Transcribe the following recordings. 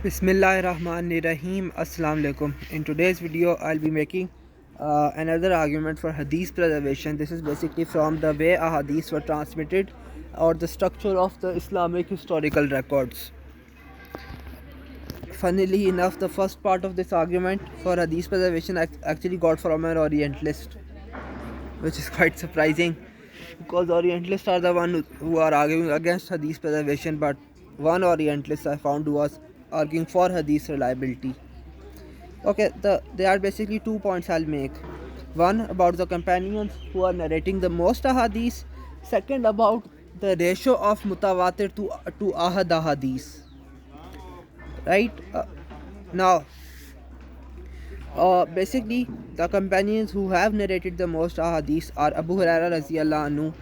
Bismillahirrahmanirrahim. Assalamu alaikum. In today's video, I'll be making another argument for Hadith preservation. This is basically from the way Hadiths were transmitted or the structure of the Islamic historical records. Funnily enough, the first part of this argument for Hadith preservation I actually got from an Orientalist, which is quite surprising because Orientalists are the one who are arguing against Hadith preservation, but one Orientalist I found was arguing for Hadith reliability. Okay, there are basically 2 points I'll make. One about the companions who are narrating the most ahadith. Second about the ratio of mutawatir to ahad ahadith. Right now, basically the companions who have narrated the most ahadith are Abu Huraira raziyallahu anhu,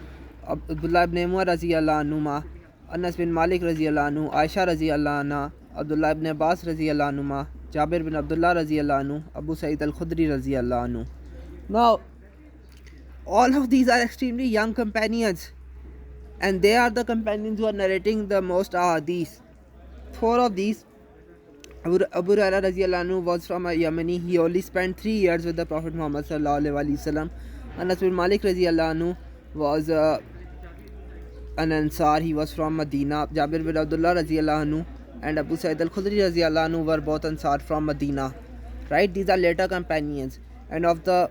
Abdullah ibn Umar raziyallahu anhu, Anas bin Malik raziyallahu anhu, Aisha raziyallahu anha, Abdullah ibn Abbas raziyallahu anhu, Jabir bin Abdullah raziyallahu anhu, Abu Sa'id al-Khudri raziyallahu anhu. Now, all of these are extremely young companions, and they are the companions who are narrating the most ahadith. Four of these, Abu Huraira raziyallahu anhu was from a Yemeni. He only spent 3 years with the Prophet Muhammad sallallahu alaihi wasallam. Anas bin Malik raziyallahu anhu was an Ansar. He was from Medina. Jabir bin Abdullah raziyallahu anhu and Abu Sa'id al-Khudri raziyallahu anhu were both Ansar from Medina. Right? These are later companions. And of the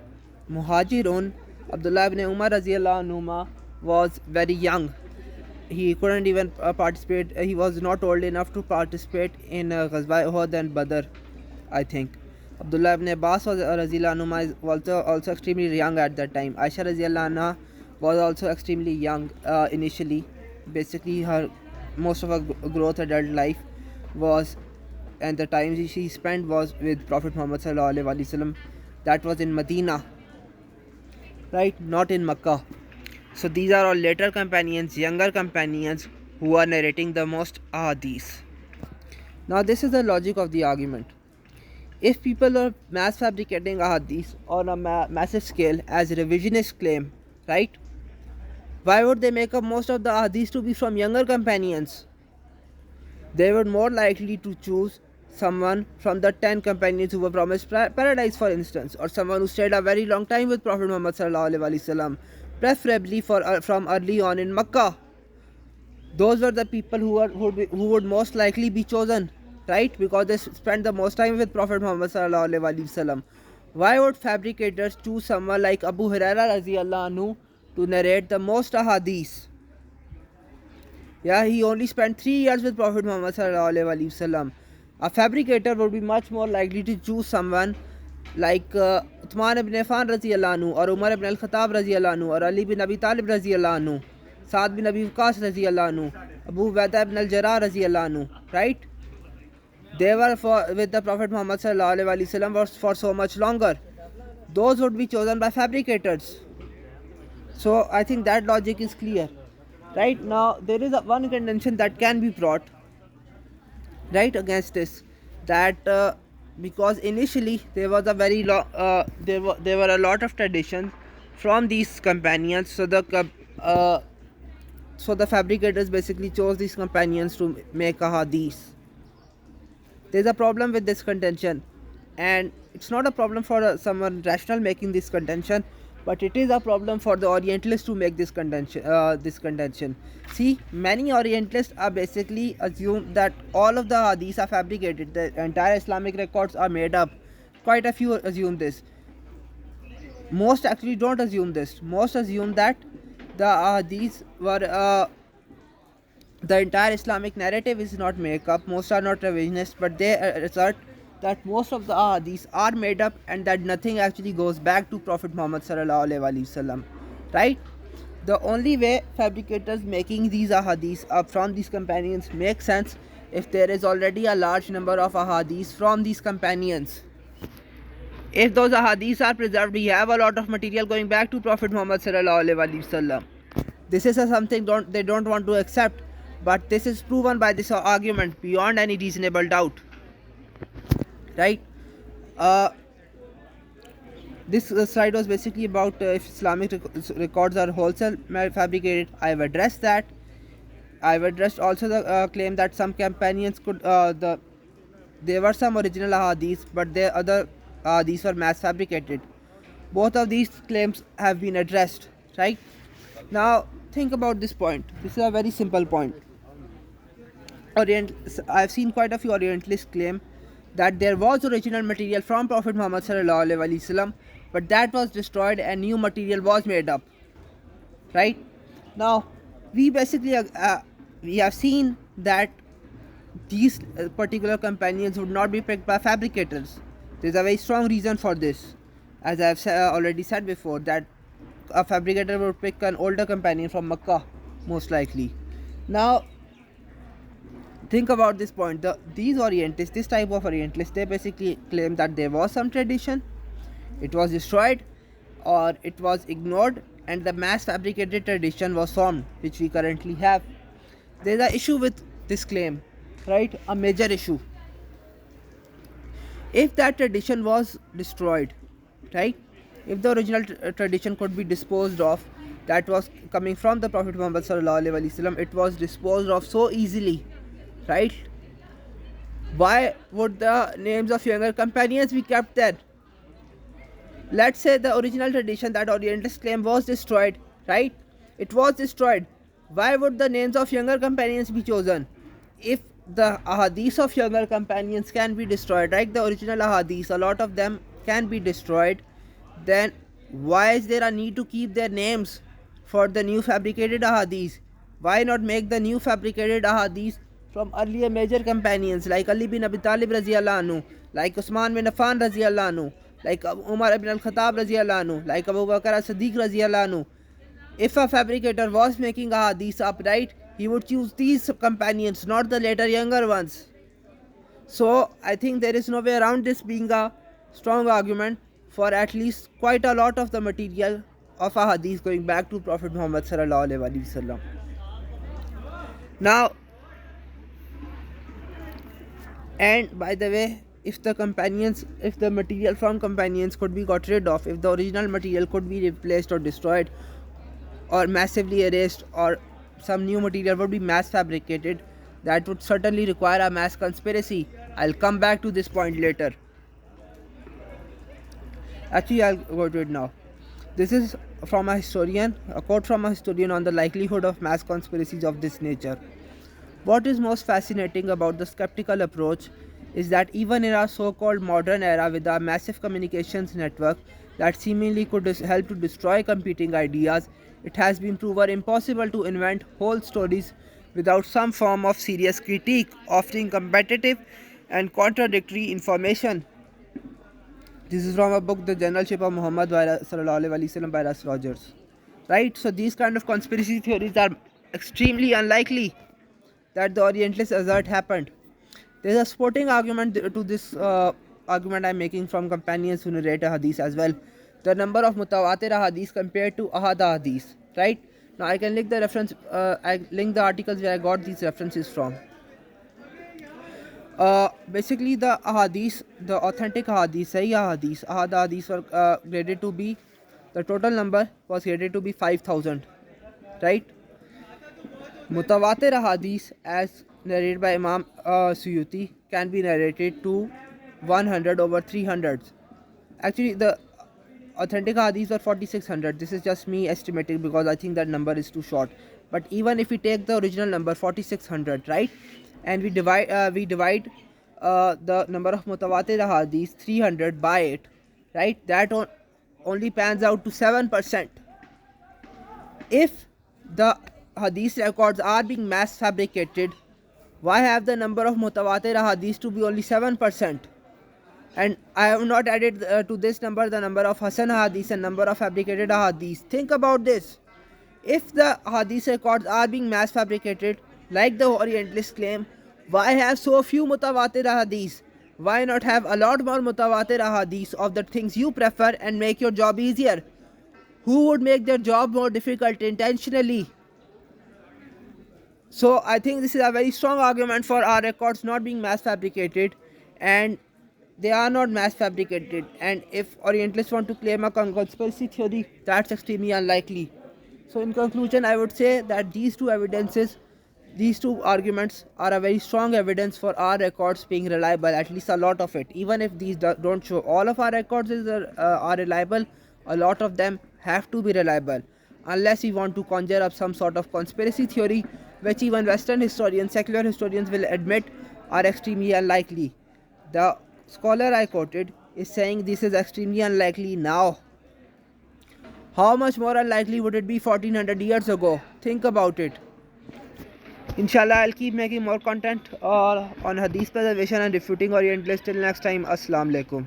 Muhajirun, Abdullah ibn Umar raziyallahu anhu was very young. He couldn't even participate. He was not old enough to participate in Ghazwa Uhud and Badr, I think. Abdullah ibn Abbas was raziyallahu anhu was also extremely young at that time. Aisha raziyallahu anha was also extremely young initially. Basically, her most of her growth adult life was, and the time she spent was with Prophet Muhammad sallallahu alaihi wasallam. That was in Medina, right? Not in Makkah. So these are all later companions, younger companions who are narrating the most ahadith. Now this is the logic of the argument. If people are mass fabricating ahadith on a massive scale as a revisionist claim, right? Why would they make up most of the ahadith to be from younger companions? They were more likely to choose someone from the 10 companions who were promised paradise, for instance, or someone who stayed a very long time with Prophet Muhammad sallallahu alaihi wasallam, preferably from early on in Makkah. Those were the people who would most likely be chosen, right? Because they spent the most time with Prophet Muhammad sallallahu alaihi wasallam. Why would fabricators choose someone like Abu Huraira raziyallahu anhu to narrate the most ahadith? Yeah, he only spent 3 years with Prophet Muhammad sallallahu alaihi wasallam. A fabricator would be much more likely to choose someone like Uthman ibn Affan raziyallahu anhu, or Umar ibn al-Khattab raziyallahu anhu, or Ali bin Abi Talib raziyallahu anhu, Saad bin Abi Waqqas raziyallahu anhu, Abu Ubaidah ibn al-Jarrah raziyallahu anhu, right? They were with the Prophet Muhammad sallallahu alaihi wasallam for so much longer. Those would be chosen by fabricators. So I think that logic is clear. Right now, there is one contention that can be brought right against this, that because initially there was a very there were a lot of traditions from these companions, so the fabricators basically chose these companions to make a hadith. There's a problem with this contention, and it's not a problem for someone rational making this contention, but it is a problem for the Orientalists to make this contention. See, many Orientalists are basically assume that all of the hadiths are fabricated. The entire Islamic records are made up. Quite a few assume this. Most actually don't assume this. Most assume that the hadiths were the entire Islamic narrative is not made up. Most are not revisionist, but they assert that most of the ahadiths are made up and that nothing actually goes back to Prophet Muhammad sallallahu alaihi wasallam, right? The only way fabricators making these ahadiths up from these companions make sense if there is already a large number of ahadiths from these companions. If those ahadiths are preserved, we have a lot of material going back to Prophet Muhammad sallallahu alaihi wasallam. This is something they don't want to accept, but this is proven by this argument beyond any reasonable doubt. Right? This slide was basically about if Islamic records are wholesale fabricated. I have addressed that. I've addressed also the claim that some companions could there were some original ahadith, but the other ahadith were mass fabricated. Both of these claims have been addressed, right? Now, think about this point. This is a very simple point. I've seen quite a few Orientalists claim that there was original material from Prophet Muhammad sallallahu alaihi wasallam, but that was destroyed and new material was made up. Right now, we basically we have seen that these particular companions would not be picked by fabricators. There's a very strong reason for this, as I've already said before, that a fabricator would pick an older companion from Makkah, most likely. Now, think about this point. These Orientalists, this type of Orientalists, they basically claim that there was some tradition, it was destroyed, or it was ignored, and the mass fabricated tradition was formed, which we currently have. There's an issue with this claim, right? A major issue. If that tradition was destroyed, right? If the original tradition could be disposed of, that was coming from the Prophet Muhammad sallallahu alaihi wasallam, it was disposed of so easily, right? Why would the names of younger companions be kept there? Let's say the original tradition that Orientalists claim was destroyed, right? It was destroyed. Why would the names of younger companions be chosen? If the ahadith of younger companions can be destroyed, right? The original ahadith, a lot of them can be destroyed, then why is there a need to keep their names for the new fabricated ahadith? Why not make the new fabricated ahadith from earlier major companions like Ali bin Abi Talib radiallahu anhu, like Usman bin Affan radiallahu anhu, like Umar ibn al-Khattab radiallahu anhu, like Abu Bakr as-Siddiq radiallahu anhu? If a fabricator was making ahadith up, right, he would choose these companions, not the later younger ones. So I think there is no way around this being a strong argument for at least quite a lot of the material of ahadith going back to Prophet Muhammad sallallahu alaihi wasallam. Now, and by the way, if the material from companions could be got rid of, if the original material could be replaced or destroyed or massively erased, or some new material would be mass fabricated, that would certainly require a mass conspiracy. I'll come back to this point later. Actually, I'll go to it now. This is from a historian, a quote from a historian on the likelihood of mass conspiracies of this nature. What is most fascinating about the skeptical approach is that even in our so-called modern era with our massive communications network that seemingly could help to destroy competing ideas, it has been proven impossible to invent whole stories without some form of serious critique, offering competitive and contradictory information. This is from a book, The Generalship of Muhammad sallallahu alaihi wasallam by Russ Rogers. Right? So these kind of conspiracy theories are extremely unlikely that the Orientalists assert happened. There is a supporting argument to this argument I am making from companions who narrate a hadith as well. The number of mutawatir hadith compared to ahad hadith. Right? Now I can link the reference. I link the articles where I got these references from. Basically, the ahadith, the authentic ahadith, sahih ahadith, ahad hadith were graded to be, the total number was graded to be 5,000. Right? Mutawatir ahadith, as narrated by Imam Suyuti, can be narrated to 100 over 300. Actually, the authentic hadiths were 4600. This is just me estimating because I think that number is too short. But even if we take the original number 4600, right, and we divide the number of mutawatir hadiths 300 by it, right, that only pans out to 7%. If the hadith records are being mass fabricated, why have the number of mutawatir hadiths to be only 7%? And I have not added to this number the number of Hasan hadiths and number of fabricated hadiths. Think about this. If the hadith records are being mass fabricated, like the Orientalists claim, why have so few mutawatir hadiths? Why not have a lot more mutawatir hadiths of the things you prefer and make your job easier? Who would make their job more difficult intentionally? So I think this is a very strong argument for our records not being mass fabricated, and they are not mass fabricated. And if Orientalists want to claim a conspiracy theory, that's extremely unlikely. So in conclusion, I would say that these two evidences These two arguments are a very strong evidence for our records being reliable, at least a lot of it. Even if these don't show all of our records are reliable, a lot of them have to be reliable. Unless we want to conjure up some sort of conspiracy theory, which even Western historians, secular historians will admit are extremely unlikely. The scholar I quoted is saying this is extremely unlikely now. How much more unlikely would it be 1400 years ago? Think about it. Inshallah, I'll keep making more content on Hadith preservation and refuting Orientalists. Till next time, Assalamu alaikum.